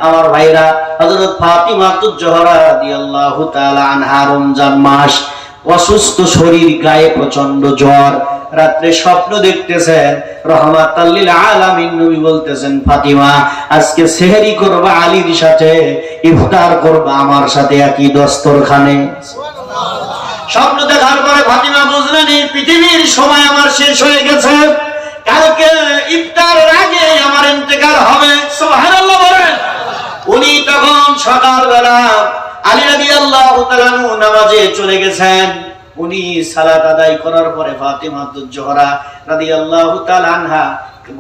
আমার ভাইরা, হযরত ফাতিমাতুজ জোহরা রাদিয়াল্লাহু তাআলা আনহা রমজান মাস, অসুস্থ শরীর, গায়ে প্রচন্ড জ্বর, রাত্রে স্বপ্ন দেখতেছেন, রহমাতাল লিল আলামিন নবী বলতেছেন, ফাতিমা আজকে সেহরি করবা আলীর সাথে, ইফতার করবা আমার সাথে একই দস্তরখানে। স্বপ্ন দেখার পরে ফাতিমা বুঝলেন এই পৃথিবীর সময় আমার শেষ হয়ে গেছে, কালকে ইফতারের আগে আমার ইন্তেকাল হবে। সুবহানাল্লাহ বলেন। উনি তখন সকালবেলা আলী রাদিয়াল্লাহু তাআলা নামাজে চলে গেছেন। উনি সালাত আদায় করার পরে ফাতিমাতুজ জোহরা রাদিয়াল্লাহু তাআলা আনহা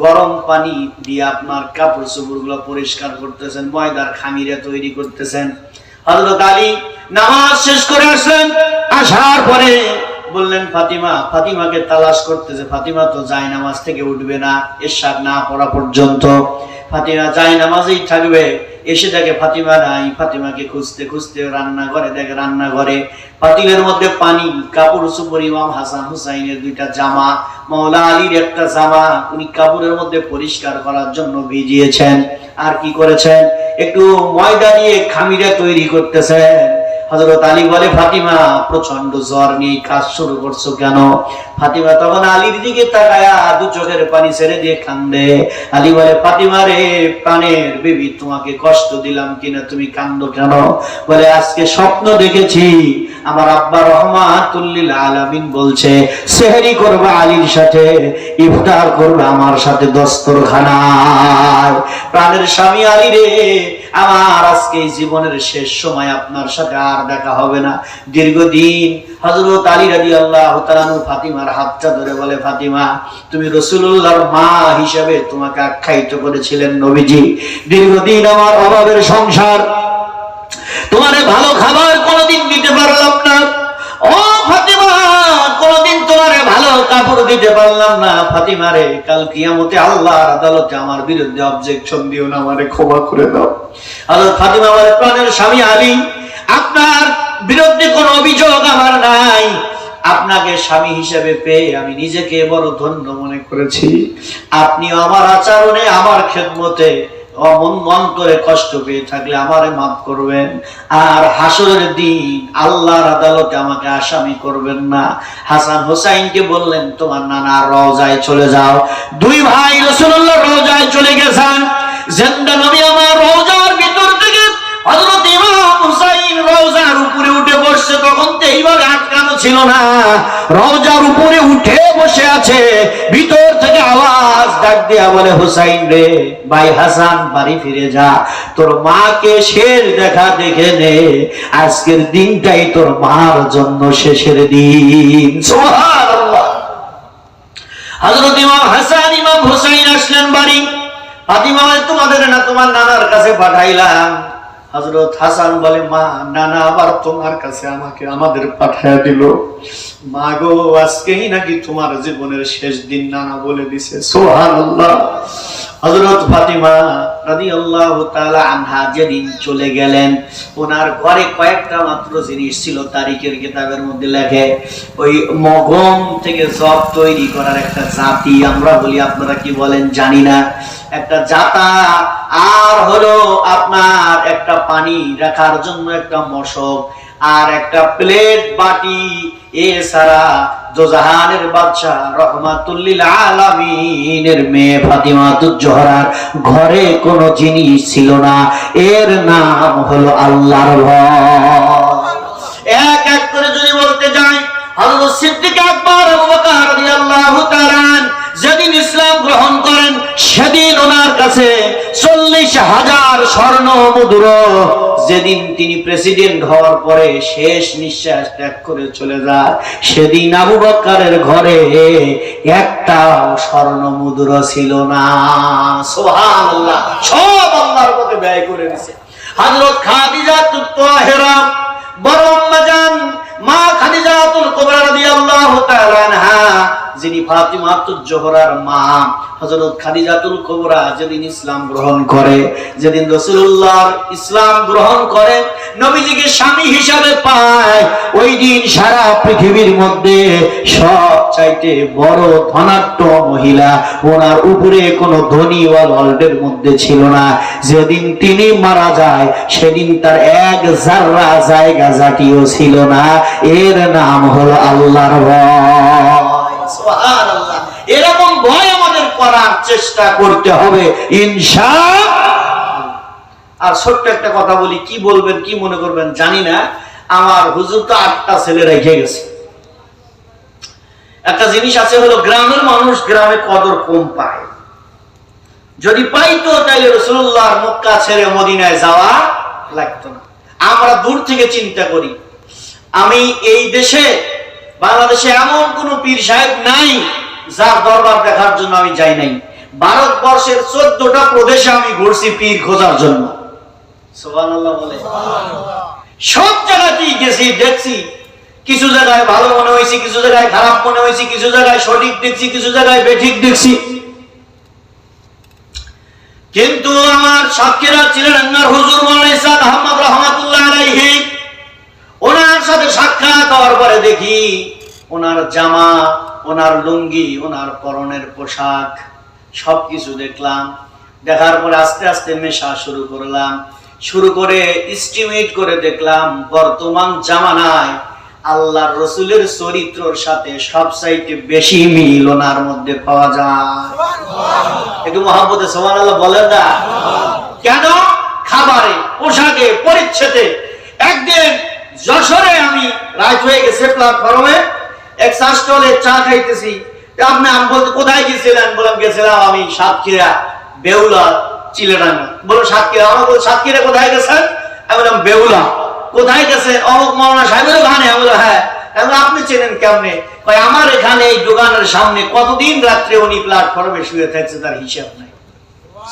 গরম পানি দিয়ে আপনার কাপড় চোপড়গুলো পরিষ্কার করতেছেন, ময়দার খামিরে তৈরি করতেছেন। হযরত আলী নামাজ শেষ করে আসলেন, আসার পরে বললেন ফাতিমা, ফাতিমাকে তালাশ করতেছে, ফাতিমা তো যায় নামাজ থেকে উঠবে না এশা না পড়া পর্যন্ত, ফাতিমা যায় নামাজেই থাকবে। এসে দেখে ফাতিমা নাই, ফাতিমাকে খুঁজতে খুঁজতে রান্নাঘরে দেখে, রান্নাঘরে পাতিলের মধ্যে পানি, কাপড় চোপড়, ইমাম হাসান হুসাইনের দুইটা জামা, মাওলা আলীর একটা জামা উনি কাপড়ের মধ্যে পরিষ্কার করার জন্য ভিজিয়েছেন। আর কি করেছেন, একটু ময়দা দিয়ে খামিরে তৈরি করতেছেন। হযরত আলী বলে, ফাতিমা প্রচন্ড জ্বর নিয়ে কাজ শুরু করছো কেন? ফাতিমা তখন আলীর দিকে তাকায়া দু চোখের পানি ছেড়ে দিয়ে কান্দে। আলী বলে, ফাতিমা রে প্রাণের বিবি, তোমাকে কষ্ট দিলাম কিনা, তুমি কান্দো কেন? বলে, আজকে স্বপ্ন দেখেছি আমার আব্বা রহমাতুল লিল আলামিন বলছে সেহরি করবে আলীর সাথে, ইফতার করবে আমার সাথে দস্তরখানায়। প্রাণের স্বামী আলী রে, আমার আজকে জীবনের শেষ সময় আপনার সাথে আর দেখা হবে না, দীর্ঘদিন। হযরত আলী রাদিয়াল্লাহু তাআলা ফাতিমার হাতটা ধরে বলে, ফাতিমা তুমি রাসূলুল্লাহর মা হিসেবে তোমাকে আখ্যায়িত করেছিলেন নবীজি, দীর্ঘদিন আমার অভাবের সংসার, তোমারে ভালো খাবার কোনোদিন দিতে পারলাম না, ও ফাতিমা কোনোদিন তোমারে ভালো কাপড় দিতে পারলাম না। ফাতিমা রে, কাল কিয়ামতে আল্লাহর আদালতে আমার বিরুদ্ধে অবজেকশন দিও না, আমারে ক্ষমা করে দাও। হযরত ফাতিমা বলে, প্রাণের স্বামী আলী, আপনার বিরুদ্ধে কোনো অভিযোগ আমার নাই, আপনাকে স্বামী হিসেবে পেয়ে আমি নিজেকে বড় ধন্য মনে করেছি। আপনিও আমার আচরণে, আমার খেদমতে মন করে কষ্ট পেয়ে থাকলে আমারে মাফ করবেন, আর হাসরের দিন আল্লাহর আদালতে আমাকে আসামি করবেন না। হাসান হোসাইনকে বললেন, তোমার নানার রওজায় চলে যাও। দুই ভাই রাসূলুল্লাহর রওজায় চলে গেছেন। জিন্দা নবী আমার রওজার ভিতর থেকে হযরত ইমাম হুসাইন রওজার উপরে উঠে বসছে, তখন তো এইভাবে আটকানো ছিল না, রওজার উপরে উঠে বসে আছে। ভিতর থেকে আওয়াজ ডাক দিয়া বলে, হুসাইন রে, ভাই হাসান বাড়ি ফিরে যা, তোর মাকে শেষ দেখা দেখে নে, আজকের দিনটাই তোর মার জন্য শেষের দিন। সুবহানাল্লাহ। হযরত ইমাম হাসান ইমাম হুসাইন আসলেন বাড়ি। ফাতিমা বলে, তোমাদের না তোমার নানার কাছে পাঠাইলাম। হযরত হাসান বলে, মা নানা আবার তোমার কাছে আমাদের পাঠায়া দিল। মা গো, আজকেই নাকি তোমার জীবনের শেষ দিন, নানা বলে দিছে। সুবহানাল্লাহ। হযরত ফাতিমা রাদিয়াল্লাহু তাআলা আনহা যেদিন চলে গেলেন, ওনার ঘরে কয়েকটা মাত্র জিনিস ছিল, তারিখের কিতাবের মধ্যে লেখে, ওই মগম থেকে জব তৈরি করার একটা জাতি, আমরা বলি, আপনারা কি বলেন জানি না, একটা জাতা, আর হলো আপনার একটা পানি রাখার জন্য একটা মশক, আর একটা প্লেট বাটি। এছাড়া দোজাহানের বাদশা রহমাতুল লিল আলামিনের মেয়ে ফাতিমাতুজ জোহরার ঘরে কোনো জিনিস ছিল না। এর নাম হলো আল্লাহর ভয়। এক এক করে যদি বলতে যাই, হযরত সিদ্দিক আকবর আবু বকর রাদিয়াল্লাহু তাআলা যেদিন ইসলাম গ্রহণ করেন, সেদিন ওনার কাছে 40,000 স্বর্ণ মুদ্র। যেদিন তিনি প্রেসিডেন্ট হওয়ার পরে শেষ নিঃশ্বাস ত্যাগ করে চলে যায়, সেদিন আবু বকরের ঘরে একটা স্বর্ণ মুদ্র ছিল না। সুবহানাল্লাহ। সব আল্লাহর পথে ব্যয় করে দিয়েছে। হযরত খাদিজাতুত তাহেরা, বড় আম্মা জান মা খাদিজাতুল কুবরা রাদিয়াল্লাহু তাআলা আনহা, যিনি ফাতিমাতুজ জোহরার মা হযরত খাদিজাতুল কুবরা যেদিন ইসলাম গ্রহণ করে, যেদিন রাসূলুল্লাহর ইসলাম গ্রহণ করে, নবীজিকে স্বামী হিসাবে পায়, ওই দিন সারা পৃথিবীর মধ্যে সবচাইতে বড় ধনাঢ্য মহিলা, ওনার উপরে কোনো ধনী ওয়ার্ল্ডের মধ্যে ছিল না। যেদিন তিনি মারা যায় সেদিন তার এক জাররা জায়গা জাতীয় ছিল না। এর নাম হলো আল্লাহর ভয়। সুবহানাল্লাহ। এরকম ভয় আমাদের করার চেষ্টা করতে হবে ইনশাআল্লাহ। আর ছোট্ট একটা কথা বলি, কি বলবেন কি মনে করবেন জানি না, আমার হুজুর তো 8টা ছেলে রেখে গেছে। একটা জিনিস আছে হলো, গ্রামের মানুষ গ্রামে কদর কম পায়। যদি পাইতো তাহলে রাসূলুল্লাহর মক্কা ছেড়ে মদিনায় যাওয়া লাগতো না। আমরা দূর থেকে চিন্তা করি। আমি এই দেশে বাংলাদেশে এমন কোন পীর সাহেব নাই যার দরবার দেখার জন্য আমি যাই নাই। ভারতবর্ষের 14টা প্রদেশে আমি ঘুরছি পীর খোঁজার জন্য। সুবহানাল্লাহ বলে। সব জায়গাতেই গেছি, দেখছি। কিছু জায়গায় ভালো মনে হয়েছে, কিছু জায়গায় খারাপ মনে হয়েছে, কিছু জায়গায় সঠিক দেখছি, কিছু জায়গায় বেঠিক দেখছি। কিন্তু আমার সাক্ষীরা ছিলেন আঙ্গার হুজুর মাওলানা ইসহাক আহমদ রাহমাতুল্লাহ আলাইহি। ওনার সাথে সাক্ষাৎ হওয়ার পরে দেখি ওনার জামা, ওনার লুঙ্গি, ওনার পরনের পোশাক সবকিছু দেখলাম। দেখার পরে আস্তে আস্তে মেশা শুরু করলাম। শুরু করে এস্টিমেট করে দেখলাম বর্তমান জামানায় আল্লাহর রাসূলের চরিত্রের সাথে সবচাইতে বেশি মিল ওনার মধ্যে পাওয়া যায়। একটু মহব্বতে সুবহানাল্লাহ বলেন না? কেন? খাবারে, পোশাকে, পরিচ্ছদে। একদিন যশোরে আমি রাত হয়ে গেছে, প্ল্যাটফর্মে এক চা স্টলে চা খাইতেছি। আপনি আমি বলতে কোথায় গেছিলেন? বললাম গেছিলাম আমি সাতক্ষীরা, বেউলা, চিলেডাঙ্গা। বলো সাতক্ষীরা? আমার বল সাতক্ষীরা কোথায় গেছেন? আমি বললাম বেউলা। কোথায় গেছেন? অমুক মাওলানা সাহেবের ওখানে। আমি বললাম হ্যাঁ। আপনি চেনেন কেমনে? কয় আমার এখানে এই দোকানের সামনে কতদিন রাত্রে উনি প্ল্যাটফর্মে শুয়ে থাকছে তার হিসাব নাই।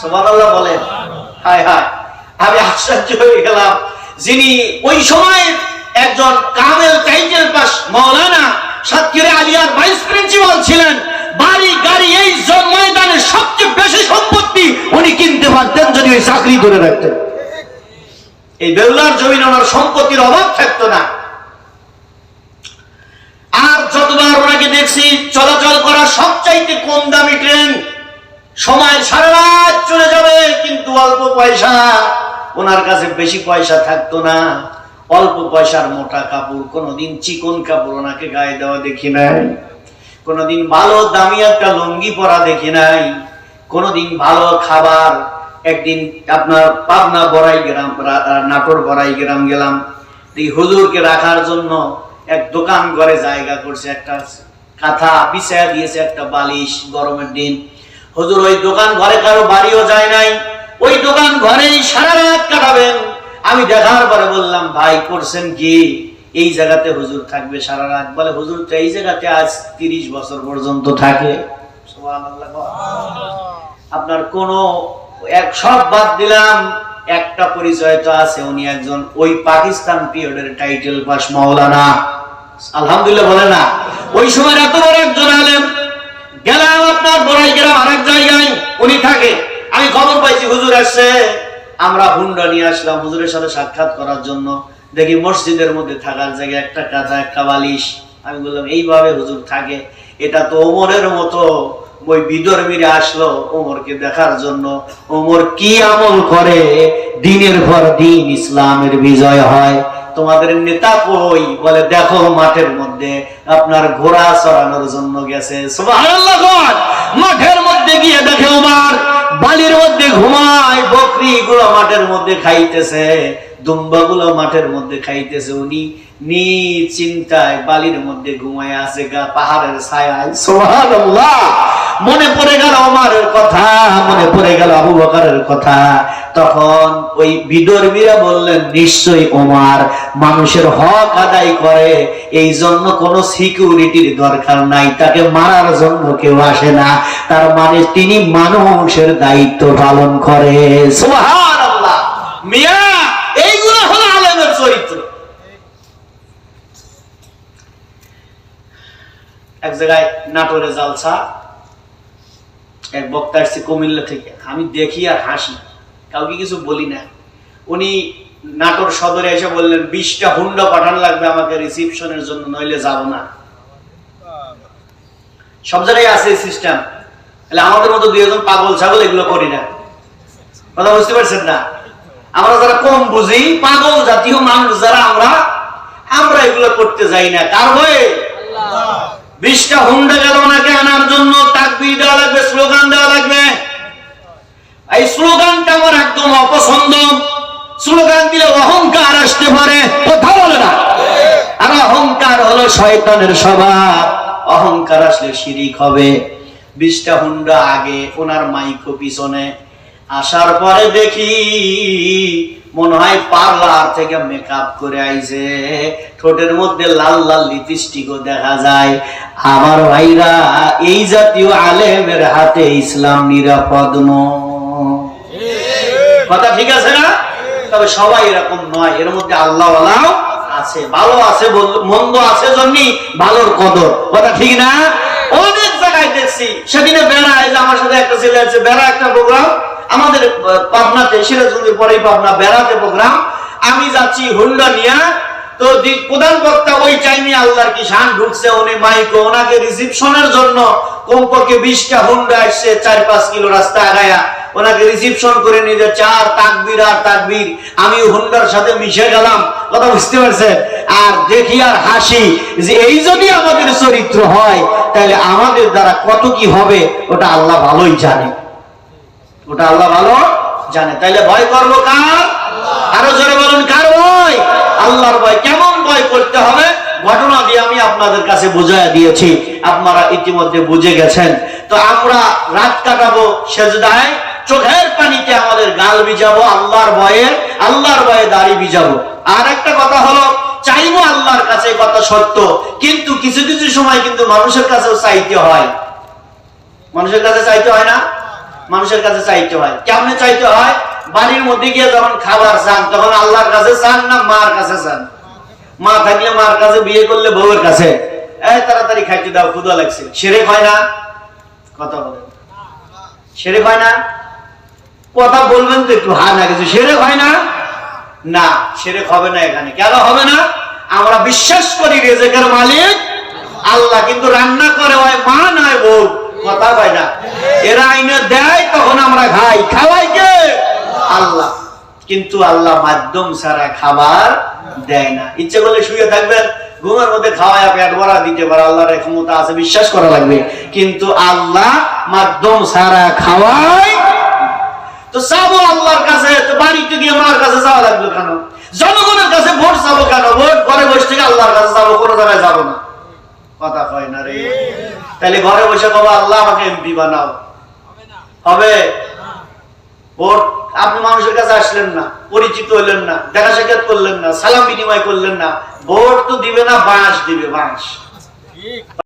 সুবহানাল্লাহ বলেন। হায় হায়, আমি আশ্চর্য হয়ে গেলাম। যিনি ওই সময় একজন কামেল টাইটেল পাস মাওলানা, সাতক্ষীরা আলিয়ার ভাইস প্রিন্সিপাল ছিলেন। বাড়ি গাড়ি এই ময়দানের সবচেয়ে বেশি সম্পত্তি উনি কিনতে পারতেন যদি ওই চাকরি ধরে রাখতেন। এই বেউলার জমিন ওনার সম্পত্তির অভাব থাকতো না। আর যতবার ওনাকে দেখছি চলাচল করা সবচাইতে কম দামি ট্রেন, সময় সারা রাত চলে যাবে কিন্তু অল্প পয়সা। ওনার কাছে বেশি পয়সা থাকতো না। অল্প পয়সার মোটা কাপড়, কোনদিন চিকন কাপড় ওনাকে গায়ে দেওয়া দেখি নাই। কোনদিন ভালো দামি একটা লুঙ্গি পরা দেখি নাই। কোনদিন ভালো খাবার। একদিন আপনার পাবনা বড়াই গ্রাম, নাটোর বড়াই গ্রাম গেলাম। এই হুজুরকে রাখার জন্য এক দোকান ঘরে জায়গা করছে, একটা কাঁথা বিছায়া দিয়েছে, একটা বালিশ। গরমের দিন হুজুর ওই দোকান ঘরে কারো বাড়িও যায় নাই, ওই দোকান ঘরেই সারা রাত কাটাবেন। আমি দেখার পরে বললাম ভাই করছেন কি? এই জায়গাতে হুজুর থাকবে সারা রাত। বলে হুজুর তো এই জায়গাতে আজ 30 বছর পর্যন্ত থাকে। সুবহানাল্লাহ। আপনার কোন এক সব বাদ দিলাম, একটা পরিচয় তো আছে, উনি একজন ওই পাকিস্তান পিরিয়ডের টাইটেল পাস মাওলানা। আলহামদুলিল্লাহ বলে না? ওই সময় এত বড় একজন আলেম। গেলাম আপনার বড়াই গ্রাম আরেক জায়গায় উনি থাকে। আমি খবর পাইছি হুজুর আসছে। আমরা হুন্ডা নিয়ে আসলাম হুজুরের সাথে সাক্ষাৎ করার জন্য। দেখি মসজিদের মধ্যে থাকার জায়গায় একটা কাঁথা, একটা বালিশ। আমি বললাম এইভাবে হুজুর থাকে? এটা তো ওমরের মতো। ওই বিধর্মীরা আসলো ওমরকে দেখার জন্য। ওমর কি আমল করে দিনের পর দিন ইসলামের বিজয় হয়। তোমাদের নেতা কই? বলে দেখো মাঠের মধ্যে আপনার ঘোড়া চড়ানোর জন্য গেছে। সুবহানাল্লাহ। মাঠের মধ্যে গিয়ে দেখে ওমর বালির মধ্যে ঘুমায়, বকরি গুলো মাঠের মধ্যে খাইতেছে, দুম্বা গুলো মাঠের মধ্যে খাইতেছে। উনি নিজ চিন্তায় বালির মধ্যে ঘুমায় আছে গা পাহাড়ের ছায়ায়। সুবহানাল্লাহ। মনে পড়ে গেল ওমরের কথা, মনে পড়ে গেল আবু বকরের কথা। তখন ওই বিধর্মীরা বললেন নিশ্চয়ই ওমর মানুষের হক আদায় করে, এই জন্য কোনো সিকিউরিটির দরকার নাই, তাকে মারার জন্য কেউ আসে না। তার মানে তিনি মানুষের দায়িত্ব পালন করে। সুবহানাল্লাহ। মিয়া এইগুলো হলো আলেমের চরিত্র। এক জায়গায় নাটোরে জালসা, এক বক্তা আসছে কুমিল্লা থেকে, আমি দেখি আর হাসি, কাউকে কিছু বলি না। উনি নাটোর সদরে এসে বললেন 20টা হুন্ডা পাঠানো লাগবে আমাকে রিসিপশনের জন্য, নইলে যাব না। সব জায়গায় আছে সিস্টেম, তাহলে আমাদের মতো 2 পাগল ছাগল এগুলো করি না। কথা বুঝতে পারছেন না? আমরা যারা কম বুঝি, পাগল জাতীয় মানুষ যারা, আমরা এগুলো করতে যাই না। কার ভয়ে? 20টা হুন্ডা গেল ওনাকে আনার জন্য, তাকবীর দেওয়া লাগবে, স্লোগান দেওয়া লাগবে। এই স্লোগানটা আমার একদম অপছন্দ। স্লোগান দিলে অহংকার আসতে পারে, কথা বলে না। আর অহংকার হলো শয়তানের স্বভাব, অহংকার আসলে শিরিক হবে। 20টা হুন্ডা আগে, ওনার মাইকো পিছনে। আসার পরে দেখি মনে হয় পার্লার থেকে মেকআপ করে আইছে, ঠোঁটের মধ্যে লাল লাল লিপস্টিকও দেখা যায়। আমার ভাইরা, এই জাতীয় আলেমের হাতে ইসলাম নিরাপদ নয়। কথা ঠিক আছে না? তবে সবাই এরকম নয়, এর মধ্যে আল্লাহওয়ালাও আছে, ভালো আছে, মন্দ আছে, জন্যই ভালোর কদর। কথা ঠিক না? অনেক জায়গায় দেখছি। সেদিনে বেড়া, এই যে আমার সাথে একটা ছেলে আছে, বেড়া একটা প্রোগ্রাম আমাদের পাবনাতে, সিরাজগঞ্জের পরেই পাবনা, বেড়াতে প্রোগ্রাম। আমি যাচ্ছি হুন্ডা নিয়ে, তো প্রধান বক্তা ওই টাইমে আল্লাহর কি শান ঢুকছে, উনি মাইক, ওনাকে রিসিপশনের জন্য কমপক্ষে 20টা হুন্ডা আসছে 4-5 কিলো রাস্তা আগায়া, ওনাকে রিসিপশন করে নিয়ে যায়। 4 তাকবীর আর তাকবীর, আমি হুন্ডার সাথে মিশে গেলাম। কথা বুঝতে পারছেন? আর দেখি আর হাসি, যে এই যদি আমাদের চরিত্র হয়, তাহলে আমাদের দ্বারা কত কি হবে ওটা আল্লাহ ভালোই জানে, ওটা আল্লাহ ভালো জানে। তাইলে ভয় করবো কার? আরো জোরে বলুন, কার ভয়? আল্লাহর ভয়। কেমন ভয় করতে হবে ঘটনা দিয়ে আমি আপনাদের কাছে বুঝাইয়া দিয়েছি, আপনারা ইতিমধ্যে বুঝে গেছেন। তো আমরা রাত কাটাবো সেজদায়, চোখের পানিতে আমাদের গাল ভিজাবো আল্লাহর ভয়ে দাড়ি ভিজাবো। আর একটা কথা হলো, চাইবো আল্লাহর কাছে, কথা সত্য, কিন্তু কিছু কিছু সময় কিন্তু মানুষের কাছেও চাইতে হয়। মানুষের কাছে চাইতে হয় না? মানুষের কাছে চাইতে হয়। কেমনে চাইতে হয়? বাড়ির মধ্যে গিয়ে যখন খাবার চান, তখন আল্লাহর কাছে চান না মার কাছে চান? মা থাকলে মার কাছে, বিয়ে করলে বউয়ের কাছে, তাড়াতাড়ি খাইতে দাও, ক্ষুধা লাগছে। শিরক হয় না? কথা বলেন, শিরক হয় না? কথা বলবেন তো একটু, হ্যাঁ না কিছু। শিরক হয় না? না, শিরক হবে না এখানে। কেন হবে না? আমরা বিশ্বাস করি রিজিকের মালিক আল্লাহ, কিন্তু রান্না করে হয় মা নয় বউ। কথা হয় না? এরা আইনে দেয়, তখন আমরা খাই, খাওয়াই কে? আল্লাহ। কিন্তু আল্লাহ মাধ্যম ছাড়া খাবার দেয় না। ইচ্ছে করলে শুয়ে থাকবেন, ঘুমের মধ্যে খাওয়ায় পেট ভরা দিতে পারে, আল্লাহর ক্ষমতা আছে, বিশ্বাস করা লাগবে। কিন্তু আল্লাহ মাধ্যম ছাড়া খাওয়ায়। তো চাবো আল্লাহর কাছে, তো বাড়িতে গিয়ে মার কাছে যাওয়া লাগবে কেন? জনগণের কাছে ভোট চাবো কেন? ভোট ঘরে বসে থেকে আল্লাহর কাছে যাবো, কোনো জায়গায় যাবো না। কথা হয় না রে? তাহলে ঘরে বসে বাবা আল্লাহ আমাকে এমপি বানাও, হবে? ভোট, আপনি মানুষের কাছে আসলেন না, পরিচিত হইলেন না, দেখা সাক্ষাৎ করলেন না, সালাম বিনিময় করলেন না, ভোট তো দিবে না, বাঁশ দিবে, বাঁশ।